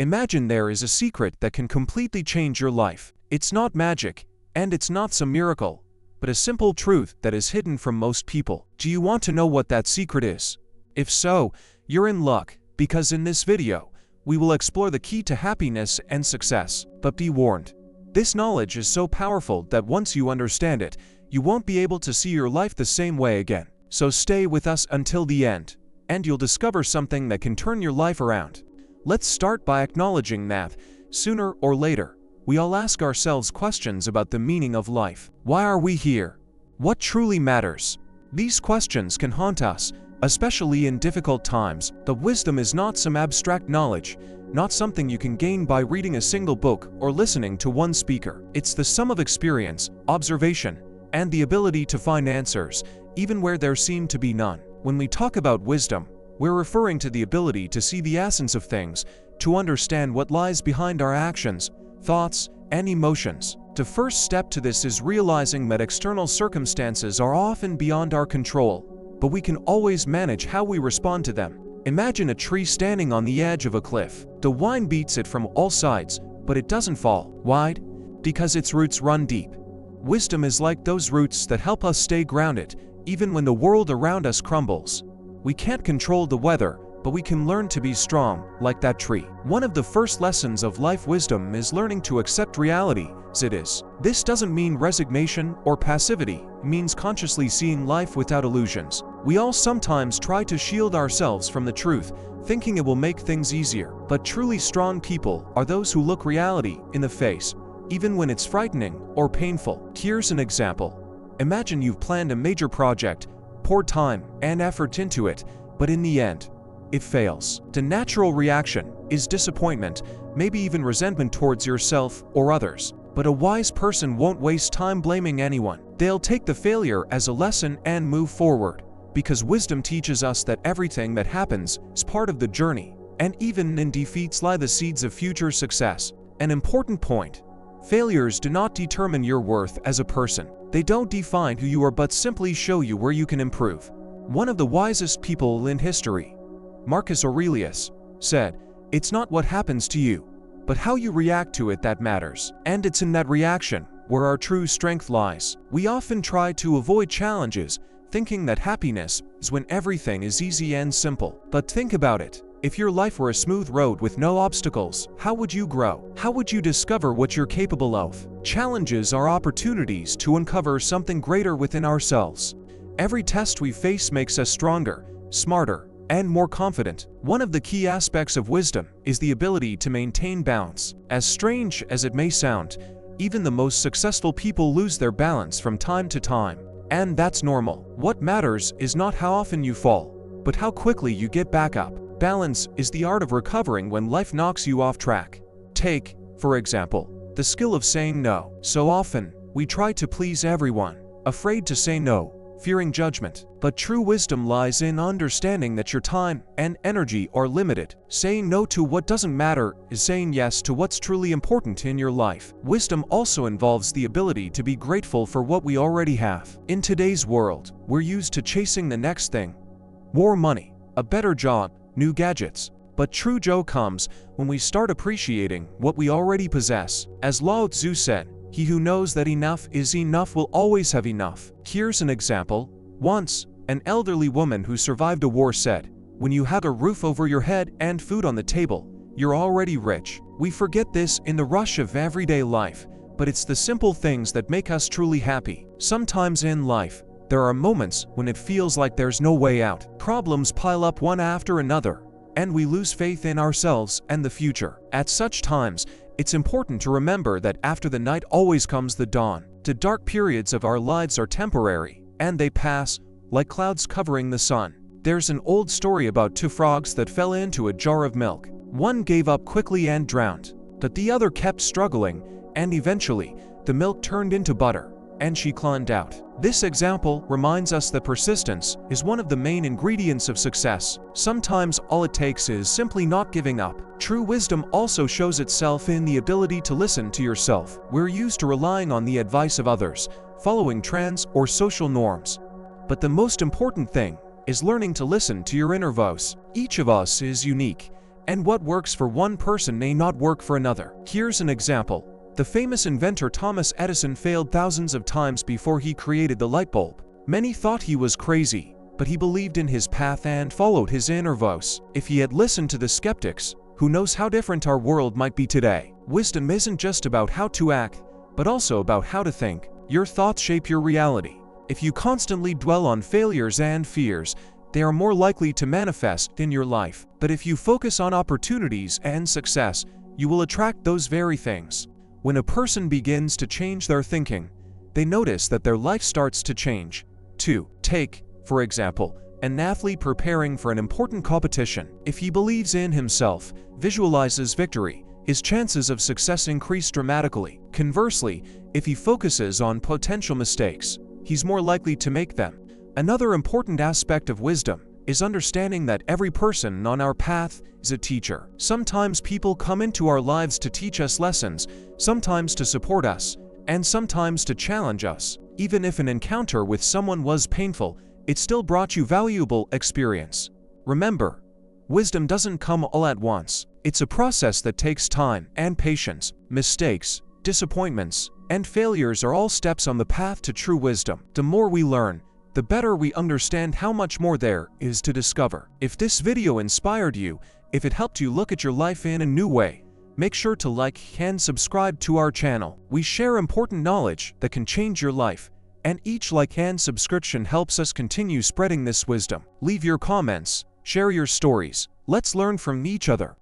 Imagine there is a secret that can completely change your life. It's not magic, and it's not some miracle, but a simple truth that is hidden from most people. Do you want to know what that secret is? If so, you're in luck, because in this video, we will explore the key to happiness and success. But be warned, this knowledge is so powerful that once you understand it, you won't be able to see your life the same way again. So stay with us until the end, and you'll discover something that can turn your life around. Let's start by acknowledging that, sooner or later, we all ask ourselves questions about the meaning of life. Why are we here? What truly matters? These questions can haunt us, especially in difficult times. The wisdom is not some abstract knowledge, not something you can gain by reading a single book or listening to one speaker. It's the sum of experience, observation, and the ability to find answers, even where there seem to be none. When we talk about wisdom, we're referring to the ability to see the essence of things, to understand what lies behind our actions, thoughts, and emotions. The first step to this is realizing that external circumstances are often beyond our control, but we can always manage how we respond to them. Imagine a tree standing on the edge of a cliff. The wind beats it from all sides, but it doesn't fall. Why? Because its roots run deep. Wisdom is like those roots that help us stay grounded, even when the world around us crumbles. We can't control the weather, but we can learn to be strong, like that tree. One of the first lessons of life wisdom is learning to accept reality as it is. This doesn't mean resignation or passivity, it means consciously seeing life without illusions. We all sometimes try to shield ourselves from the truth, thinking it will make things easier. But truly strong people are those who look reality in the face, even when it's frightening or painful. Here's an example. Imagine you've planned a major project, poured time and effort into it, but in the end, it fails. The natural reaction is disappointment, maybe even resentment towards yourself or others. But a wise person won't waste time blaming anyone. They'll take the failure as a lesson and move forward, because wisdom teaches us that everything that happens is part of the journey, and even in defeats lie the seeds of future success. An important point: failures do not determine your worth as a person. They don't define who you are, but simply show you where you can improve. One of the wisest people in history, Marcus Aurelius, said, "It's not what happens to you, but how you react to it that matters." And it's in that reaction where our true strength lies. We often try to avoid challenges, thinking that happiness is when everything is easy and simple. But think about it. If your life were a smooth road with no obstacles, how would you grow? How would you discover what you're capable of? Challenges are opportunities to uncover something greater within ourselves. Every test we face makes us stronger, smarter, and more confident. One of the key aspects of wisdom is the ability to maintain balance. As strange as it may sound, even the most successful people lose their balance from time to time. And that's normal. What matters is not how often you fall, but how quickly you get back up. Balance is the art of recovering when life knocks you off track. Take, for example, the skill of saying no. So often, we try to please everyone, afraid to say no, fearing judgment. But true wisdom lies in understanding that your time and energy are limited. Saying no to what doesn't matter is saying yes to what's truly important in your life. Wisdom also involves the ability to be grateful for what we already have. In today's world, we're used to chasing the next thing: more money, a better job, new gadgets. But true joy comes when we start appreciating what we already possess. As Lao Tzu said, "He who knows that enough is enough will always have enough." Here's an example. Once, an elderly woman who survived a war said, "When you have a roof over your head and food on the table, you're already rich." We forget this in the rush of everyday life, but it's the simple things that make us truly happy. Sometimes in life, there are moments when it feels like there's no way out. Problems pile up one after another, and we lose faith in ourselves and the future. At such times, it's important to remember that after the night always comes the dawn. The dark periods of our lives are temporary, and they pass, like clouds covering the sun. There's an old story about two frogs that fell into a jar of milk. One gave up quickly and drowned, but the other kept struggling, and eventually, the milk turned into butter, and she climbed out. This example reminds us that persistence is one of the main ingredients of success. Sometimes all it takes is simply not giving up. True wisdom also shows itself in the ability to listen to yourself. We're used to relying on the advice of others, following trends or social norms. But the most important thing is learning to listen to your inner voice. Each of us is unique, And what works for one person may not work for another. Here's an example. The famous inventor Thomas Edison failed thousands of times before he created the light bulb. Many thought he was crazy, but he believed in his path and followed his inner voice. If he had listened to the skeptics, who knows how different our world might be today? Wisdom isn't just about how to act, but also about how to think. Your thoughts shape your reality. If you constantly dwell on failures and fears, they are more likely to manifest in your life. But if you focus on opportunities and success, you will attract those very things. When a person begins to change their thinking, they notice that their life starts to change. 2. Take, for example, an athlete preparing for an important competition. If he believes in himself, visualizes victory, his chances of success increase dramatically. Conversely, if he focuses on potential mistakes, he's more likely to make them. Another important aspect of wisdom is understanding that every person on our path is a teacher. Sometimes people come into our lives to teach us lessons, sometimes to support us, and sometimes to challenge us. Even if an encounter with someone was painful, it still brought you valuable experience. Remember, wisdom doesn't come all at once. It's a process that takes time and patience. Mistakes, disappointments, and failures are all steps on the path to true wisdom. The more we learn, the better we understand how much more there is to discover. If this video inspired you, if it helped you look at your life in a new way, make sure to like and subscribe to our channel. We share important knowledge that can change your life, and each like and subscription helps us continue spreading this wisdom. Leave your comments, share your stories. Let's learn from each other.